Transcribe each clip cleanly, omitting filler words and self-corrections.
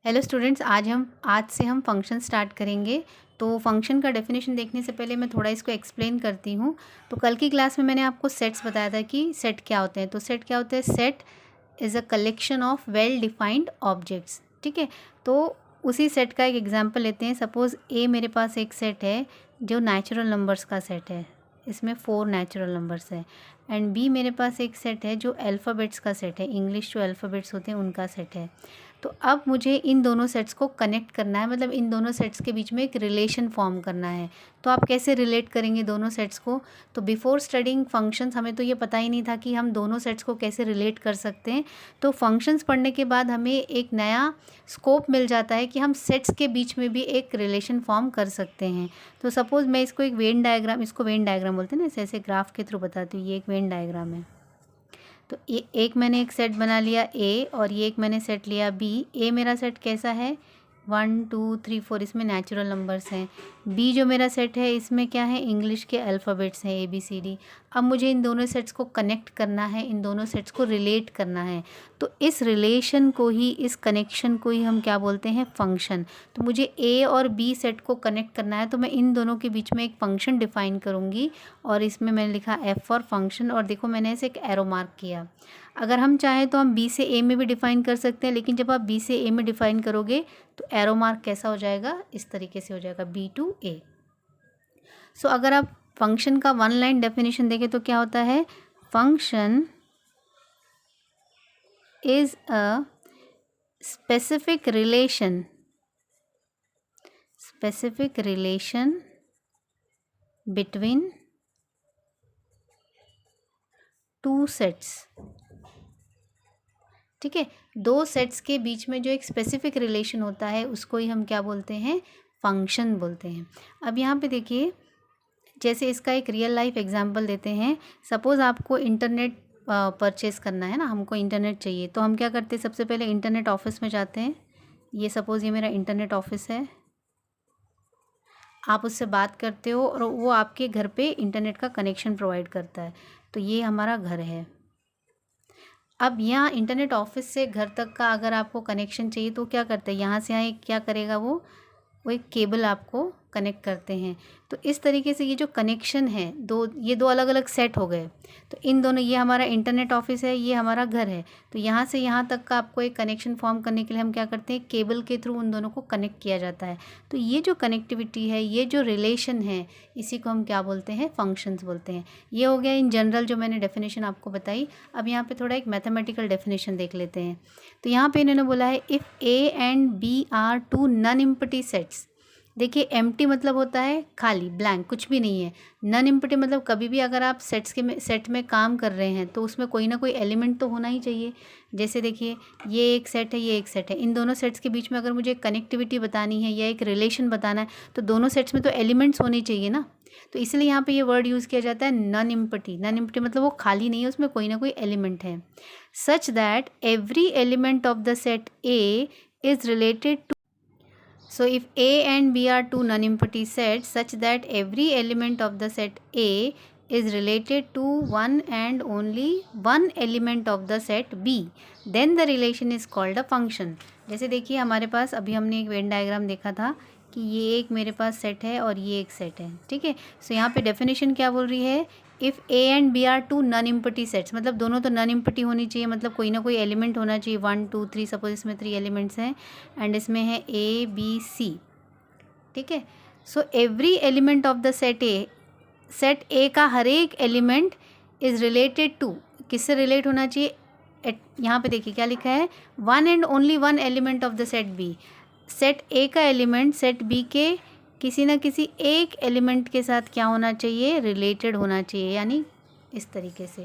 Hello students, आज से हम फंक्शन स्टार्ट करेंगे। तो फंक्शन का डेफिनेशन देखने से पहले मैं थोड़ा इसको एक्सप्लेन करती हूँ। तो कल की क्लास में मैंने आपको सेट्स बताया था कि सेट क्या होते हैं। तो सेट क्या होते हैं? Set is a collection of well defined objects. ठीक है, तो उसी सेट का एक एग्जांपल लेते हैं। सपोज़ ए मेरे पास एक सेट है जो नेचुरल नंबर्स का सेट है, इसमें 4 नेचुरल नंबर्स है। एंड बी मेरे पास एक सेट है जो अल्फ़ाबेट्स का सेट है, इंग्लिश जो अल्फ़ाबेट्स होते हैं उनका सेट है। तो अब मुझे इन दोनों सेट्स को कनेक्ट करना है, मतलब इन दोनों सेट्स के बीच में एक रिलेशन फॉर्म करना है। तो आप कैसे रिलेट करेंगे दोनों सेट्स को? तो बिफोर स्टडिंग फंक्शंस हमें तो ये पता ही नहीं था कि हम दोनों सेट्स को कैसे रिलेट कर सकते हैं। तो फंक्शंस पढ़ने के बाद हमें एक नया स्कोप मिल जाता है कि हम सेट्स के बीच में भी एक रिलेशन फॉर्म कर सकते हैं। तो सपोज़ मैं इसको एक वेन डायग्राम, इसको वेन डायग्राम बोलते हैं ना, ऐसे ग्राफ के थ्रू बताती हूँ। ये एक वेन डायग्राम है। तो ये एक मैंने एक सेट बना लिया ए, और ये एक मैंने सेट लिया बी। ए मेरा सेट कैसा है? 1 2 3 4, इसमें नेचुरल नंबर्स हैं। बी जो मेरा सेट है इसमें क्या है? इंग्लिश के अल्फ़ाबेट्स हैं, ABCD। अब मुझे इन दोनों सेट्स को कनेक्ट करना है, इन दोनों सेट्स को रिलेट करना है। तो इस रिलेशन को ही, इस कनेक्शन को ही हम क्या बोलते हैं? फंक्शन। तो मुझे ए और बी सेट को कनेक्ट करना है, तो मैं इन दोनों के बीच में एक फंक्शन डिफ़ाइन करूँगी, और इसमें मैंने लिखा एफ फॉर फंक्शन। और देखो मैंने ऐसे एक एरो मार्क किया। अगर हम चाहें तो हम बी से ए में भी डिफ़ाइन कर सकते हैं, लेकिन जब आप बी से ए में डिफ़ाइन करोगे तो एरो मार्क कैसा हो जाएगा? इस तरीके से हो जाएगा, B to A। सो अगर आप फंक्शन का वन लाइन डेफिनेशन देखें तो क्या होता है? Function is a specific relation between two sets. ठीक है, दो सेट्स के बीच में जो एक स्पेसिफिक रिलेशन होता है उसको ही हम क्या बोलते हैं? फंक्शन बोलते हैं। अब यहाँ पे देखिए, जैसे इसका एक रियल लाइफ एग्जांपल देते हैं। सपोज़ आपको इंटरनेट परचेस करना है ना, हमको इंटरनेट चाहिए, तो हम क्या करते हैं? सबसे पहले इंटरनेट ऑफिस में जाते हैं। ये सपोज़ ये मेरा इंटरनेट ऑफिस है, आप उससे बात करते हो और वो आपके घर पे इंटरनेट का कनेक्शन प्रोवाइड करता है। तो ये हमारा घर है। अब यहाँ इंटरनेट ऑफिस से घर तक का अगर आपको कनेक्शन चाहिए तो क्या करते हैं? यहाँ से यहाँ एक क्या करेगा वो एक केबल आपको कनेक्ट करते हैं। तो इस तरीके से ये जो कनेक्शन है, ये दो अलग अलग सेट हो गए। तो इन दोनों, ये हमारा इंटरनेट ऑफिस है, ये हमारा घर है। तो यहाँ से यहाँ तक का आपको एक कनेक्शन फॉर्म करने के लिए हम क्या करते हैं? केबल के थ्रू उन दोनों को कनेक्ट किया जाता है। तो ये जो कनेक्टिविटी है, ये जो रिलेशन है, इसी को हम क्या बोलते हैं? फंक्शंस बोलते हैं। ये हो गया इन जनरल जो मैंने डेफिनेशन आपको बताई। अब यहाँ पे थोड़ा एक मैथमेटिकल डेफिनेशन देख लेते हैं। तो यहाँ पे इन्होंने बोला है if A and B are two non empty sets. देखिए, एम्प्टी मतलब होता है खाली, ब्लैंक, कुछ भी नहीं है। नॉन एम्प्टी मतलब कभी भी अगर आप सेट में काम कर रहे हैं तो उसमें कोई ना कोई एलिमेंट तो होना ही चाहिए। जैसे देखिए, ये एक सेट है, ये एक सेट है। इन दोनों सेट्स के बीच में अगर मुझे कनेक्टिविटी बतानी है या एक रिलेशन बताना है तो दोनों सेट्स में तो एलिमेंट्स होने चाहिए ना। तो इसलिए यहाँ पे ये वर्ड यूज़ किया जाता है नॉन एम्प्टी। नॉन एम्प्टी मतलब वो खाली नहीं है, उसमें कोई ना कोई एलिमेंट है। Such that every element of the set A is related to. So if A and B are two non-empty sets such that every element of the set A is related to one and only one element of the set B, then the relation is called a function. जैसे देखिए, हमारे पास अभी हमने एक Venn diagram देखा था कि ये एक मेरे पास सेट है और ये एक सेट है। ठीक है, सो यहाँ पे डेफिनेशन क्या बोल रही है? If A and B are two non empty sets, मतलब दोनों तो नॉन एम्प्टी होनी चाहिए, मतलब कोई ना कोई एलिमेंट होना चाहिए। 1 2 3, सपोज इसमें 3 एलिमेंट्स हैं एंड इसमें है ABC। ठीक है, so every element of the set A का हर एक एलिमेंट इज़ रिलेटेड टू, किससे रिलेट होना चाहिए? यहाँ पे देखिए क्या लिखा है, one and only one element of the set B. Set A का एलिमेंट सेट बी के किसी न किसी एक एलिमेंट के साथ क्या होना चाहिए? रिलेटेड होना चाहिए, यानी इस तरीके से।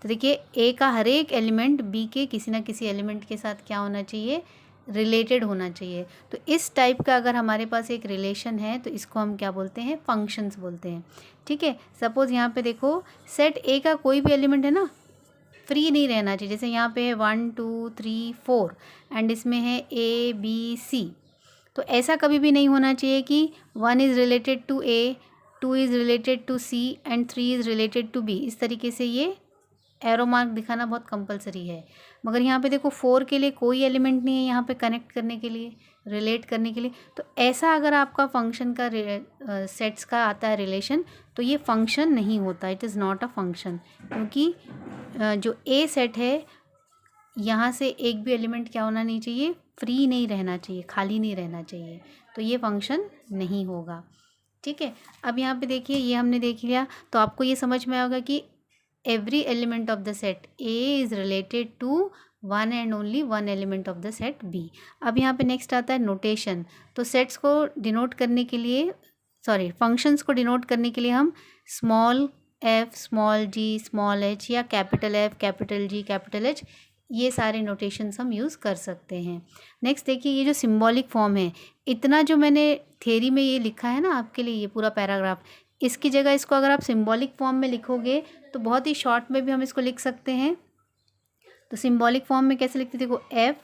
तो देखिए, ए का हर एक एलिमेंट बी के किसी न किसी एलिमेंट के साथ क्या होना चाहिए? रिलेटेड होना चाहिए। तो इस टाइप का अगर हमारे पास एक रिलेशन है तो इसको हम क्या बोलते हैं? फंक्शंस बोलते हैं। ठीक है, सपोज़ यहाँ पे देखो, सेट ए का कोई भी एलिमेंट है ना, फ्री नहीं रहना चाहिए। जैसे यहाँ पे है 1 2 3 4 एंड इसमें है ABC। तो ऐसा कभी भी नहीं होना चाहिए कि 1 is related to A, 2 is related to C and 3 is related to B। इस तरीके से ये एरो मार्क दिखाना बहुत कंपलसरी है। मगर यहाँ पे देखो 4 के लिए कोई एलिमेंट नहीं है यहाँ पे कनेक्ट करने के लिए, रिलेट करने के लिए। तो ऐसा अगर आपका फंक्शन का सेट्स का आता है रिलेशन, तो ये फंक्शन नहीं होता, it is not a function, क्योंकि जो ए सेट है यहाँ से एक भी एलिमेंट क्या होना नहीं चाहिए, फ्री नहीं रहना चाहिए, खाली नहीं रहना चाहिए, तो ये फंक्शन नहीं होगा। ठीक है, अब यहाँ पे देखिए ये हमने देख लिया, तो आपको ये समझ में आएगा कि every element of the set A is related to one and only one element of the set B. अब यहाँ पे नेक्स्ट आता है नोटेशन। तो सेट्स को डिनोट करने के लिए, सॉरी फंक्शंस को डिनोट करने के लिए हम स्मॉल एफ, स्मॉल जी, स्मॉल एच या capital F, capital G, capital H, ये सारे नोटेशंस हम यूज़ कर सकते हैं। नेक्स्ट देखिए ये जो सिंबॉलिक फॉर्म है, इतना जो मैंने थ्योरी में ये लिखा है ना आपके लिए ये पूरा पैराग्राफ, इसकी जगह इसको अगर आप सिंबॉलिक फॉर्म में लिखोगे तो बहुत ही शॉर्ट में भी हम इसको लिख सकते हैं। तो सिंबॉलिक फॉर्म में कैसे लिखते हैं, देखो एफ,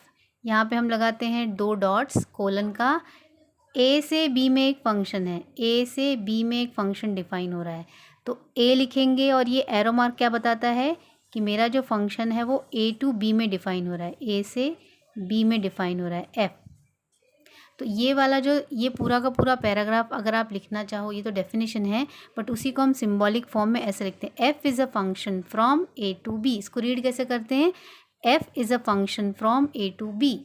यहाँ पे हम लगाते हैं 2 डॉट्स कोलन का, ए से बी में एक फंक्शन है, ए से बी में एक फंक्शन डिफाइन हो रहा है, तो ए लिखेंगे और ये एरो मार्क क्या बताता है कि मेरा जो फंक्शन है वो ए टू बी में डिफाइन हो रहा है, ए से बी में डिफाइन हो रहा है एफ। तो ये वाला जो ये पूरा का पूरा पैराग्राफ अगर आप लिखना चाहो, ये तो डेफिनेशन है, बट उसी को हम सिंबॉलिक फॉर्म में ऐसे लिखते हैं, F is a function from A to B. इसको रीड कैसे करते हैं, F is a function from A to B.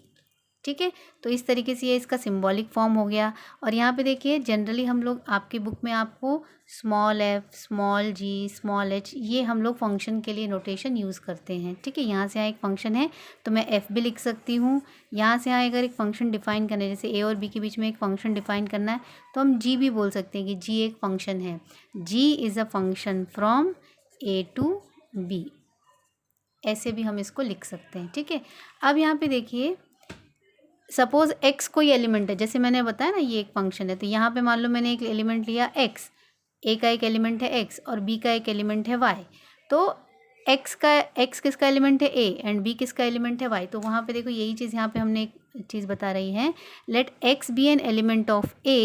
ठीक है, तो इस तरीके से ये इसका सिंबॉलिक फॉर्म हो गया। और यहाँ पे देखिए जनरली हम लोग आपकी बुक में आपको स्मॉल एफ, स्मॉल जी, स्मॉल एच, ये हम लोग फंक्शन के लिए नोटेशन यूज़ करते हैं। ठीक है, यहाँ से यहाँ एक फंक्शन है तो मैं एफ भी लिख सकती हूँ, यहाँ से यहाँ अगर एक फंक्शन डिफाइन करना है, जैसे ए और बी के बीच में एक फंक्शन डिफाइन करना है, तो हम जी भी बोल सकते हैं कि जी एक फंक्शन है, G is a function from A to B, ऐसे भी हम इसको लिख सकते हैं। ठीक है, अब यहाँ पे देखिए सपोज़ x कोई एलिमेंट है, जैसे मैंने बताया ना ये एक फंक्शन है, तो यहाँ पे मान लो मैंने एक एलिमेंट लिया x, a का एक एलिमेंट है x और b का एक एलिमेंट है y, तो x किसका एलिमेंट है a एंड b किसका एलिमेंट है y, तो वहाँ पे देखो यही चीज़ यहाँ पे हमने एक चीज़ बता रही है, let x be an element of a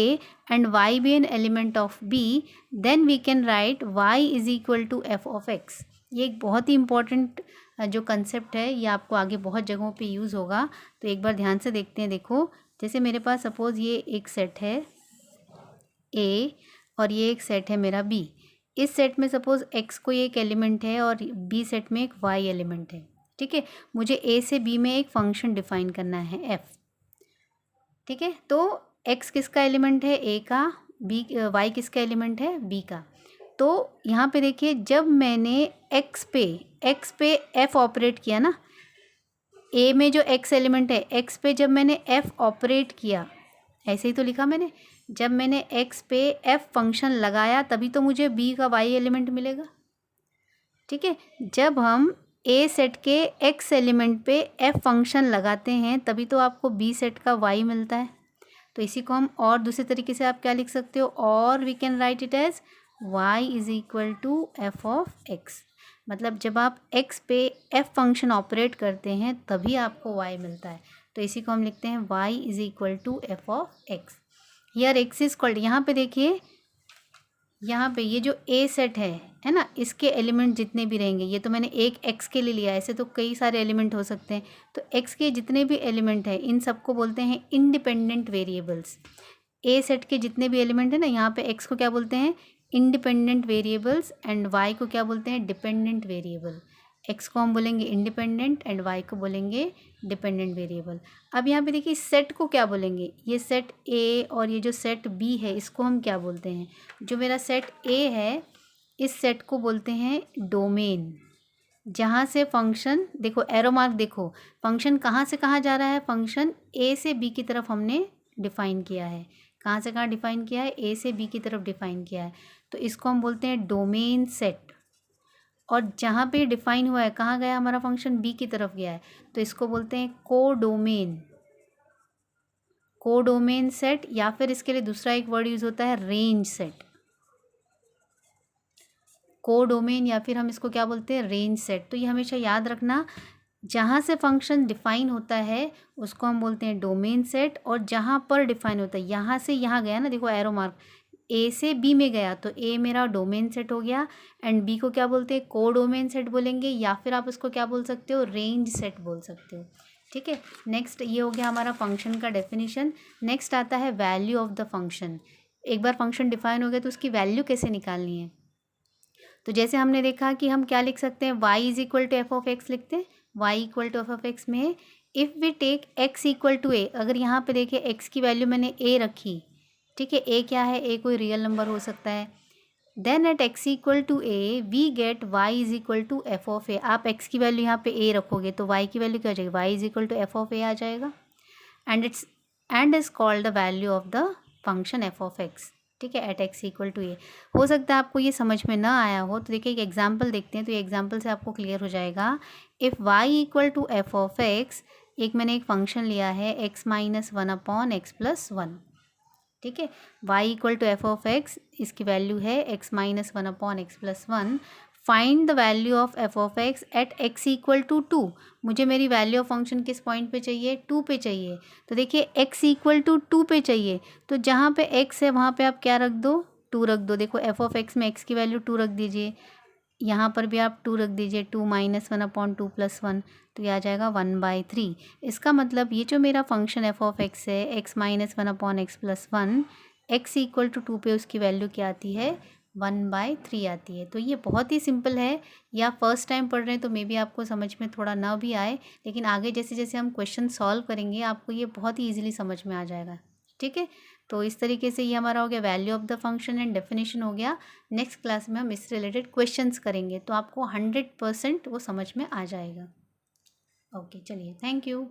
and y be an element of b, then we can write y is equal to f of x। ये एक बहुत ही इंपॉर्टेंट जो कंसेप्ट है, ये आपको आगे बहुत जगहों पे यूज़ होगा, तो एक बार ध्यान से देखते हैं। देखो जैसे मेरे पास सपोज़ ये एक सेट है A और ये एक सेट है मेरा B, इस सेट में सपोज़ x कोई एक एलिमेंट है और B सेट में एक y एलिमेंट है। ठीक है, मुझे A से B में एक फंक्शन डिफाइन करना है f। ठीक है, तो x किसका एलिमेंट है a का, y किसका एलिमेंट है b का। तो यहाँ पे देखिए जब मैंने x पे f ऑपरेट किया ना, a में जो x एलिमेंट है x पे जब मैंने f ऑपरेट किया, ऐसे ही तो लिखा मैंने, जब मैंने x पे f फंक्शन लगाया तभी तो मुझे b का y एलिमेंट मिलेगा। ठीक है, जब हम a सेट के x एलिमेंट पे f फंक्शन लगाते हैं तभी तो आपको b सेट का y मिलता है। तो इसी को हम और दूसरे तरीके से आप क्या लिख सकते हो, और we can write it as y is equal to f of x। मतलब जब आप x पे f फंक्शन ऑपरेट करते हैं तभी आपको y मिलता है, तो इसी को हम लिखते हैं y is equal to f of x। Here x is called, यहाँ पे देखिए यहाँ पे ये जो a सेट है ना, इसके एलिमेंट जितने भी रहेंगे, ये तो मैंने एक x के लिए लिया, ऐसे तो कई सारे एलिमेंट हो सकते हैं, तो x के जितने भी एलिमेंट हैं इन सबको बोलते हैं इंडिपेंडेंट वेरिएबल्स। a सेट के जितने भी एलिमेंट है ना, यहाँ पे x को क्या बोलते हैं, इंडिपेंडेंट वेरिएबल्स, एंड y को क्या बोलते हैं, डिपेंडेंट वेरिएबल। x को हम बोलेंगे इंडिपेंडेंट एंड y को बोलेंगे डिपेंडेंट वेरिएबल। अब यहाँ पे देखिए सेट को क्या बोलेंगे, ये सेट a और ये जो सेट b है इसको हम क्या बोलते हैं, जो मेरा सेट a है इस सेट को बोलते हैं डोमेन, जहाँ से फंक्शन, देखो एरो मार्क देखो, फंक्शन कहाँ से कहाँ जा रहा है, फंक्शन a से b की तरफ हमने डिफ़ाइन किया है। कहाँ से कहाँ डिफ़ाइन किया है, a से b की तरफ डिफ़ाइन किया है, तो इसको हम बोलते हैं डोमेन सेट। और जहाँ पे डिफ़ाइन हुआ है कहाँ गया हमारा फंक्शन, b की तरफ गया है, तो इसको बोलते हैं कोडोमेन सेट, या फिर इसके लिए दूसरा एक वर्ड यूज़ होता है रेंज सेट। कोडोमेन या फिर हम इसको क्या बोलते हैं, रेंज सेट। तो ये हमेशा याद रखना, जहाँ से फंक्शन डिफ़ाइन होता है उसको हम बोलते हैं डोमेन सेट, और जहाँ पर डिफ़ाइन होता है, यहाँ से यहाँ गया ना, देखो एरो मार्क, ए से बी में गया तो ए मेरा डोमेन सेट हो गया, एंड बी को क्या बोलते हैं, को डोमेन सेट बोलेंगे, या फिर आप उसको क्या बोल सकते हो, रेंज सेट बोल सकते हो। ठीक है, नेक्स्ट ये हो गया हमारा फंक्शन का डेफिनेशन। नेक्स्ट आता है वैल्यू ऑफ द फंक्शन। एक बार फंक्शन डिफाइन हो गया तो उसकी वैल्यू कैसे निकालनी है। तो जैसे हमने देखा कि हम क्या लिख सकते हैं, y is equal to f of x लिखते हैं। y equal to f of x में if we take x equal to a, अगर यहाँ पे देखिए x की वैल्यू मैंने a रखी, ठीक है, a क्या है, a कोई रियल नंबर हो सकता है, then at x equal to a we get y is equal to f of a. आप x की वैल्यू यहाँ पे a रखोगे तो y की वैल्यू क्या हो जाएगी, y is equal to f of a आ जाएगा, and is called the value of the function f of x. ठीक है, at x equal to a. हो सकता है आपको ये समझ में ना आया हो, तो देखिए एक एग्जांपल देखते हैं, तो ये एग्जांपल से आपको क्लियर हो जाएगा। If y equal to f of x, एक मैंने एक फंक्शन लिया है x minus one upon x plus one. ठीक है, y equal to f of x, इसकी वैल्यू है x minus one upon x plus one. Find the value of f of x at x equal to two. मुझे मेरी value of function किस point पे चाहिए, to पे चाहिए। तो देखिए एक्स इक्वल टू टू पे चाहिए, तो जहाँ पे एक्स है वहाँ पे आप क्या रख दो, टू रख दो। देखो एफ ऑफ एक्स में एक्स की वैल्यू टू रख दीजिए, यहाँ पर भी आप टू रख दीजिए, two minus one upon two plus one, तो ये आ जाएगा 1/3। इसका मतलब ये जो मेरा फंक्शन एफ ऑफ एक्स है, x minus one upon x plus one, x equal to two पे उसकी वैल्यू क्या आती है, 1/3 आती है। तो ये बहुत ही सिंपल है, या फर्स्ट टाइम पढ़ रहे हैं तो मे बी आपको समझ में थोड़ा ना भी आए, लेकिन आगे जैसे जैसे हम क्वेश्चन सॉल्व करेंगे आपको ये बहुत ही ईजिली समझ में आ जाएगा। ठीक है, तो इस तरीके से ये हमारा हो गया value of the function and definition हो गया। नेक्स्ट क्लास में हम इससे रिलेटेड क्वेश्चंस करेंगे, तो आपको 100% वो समझ में आ जाएगा। ओके, चलिए, थैंक यू।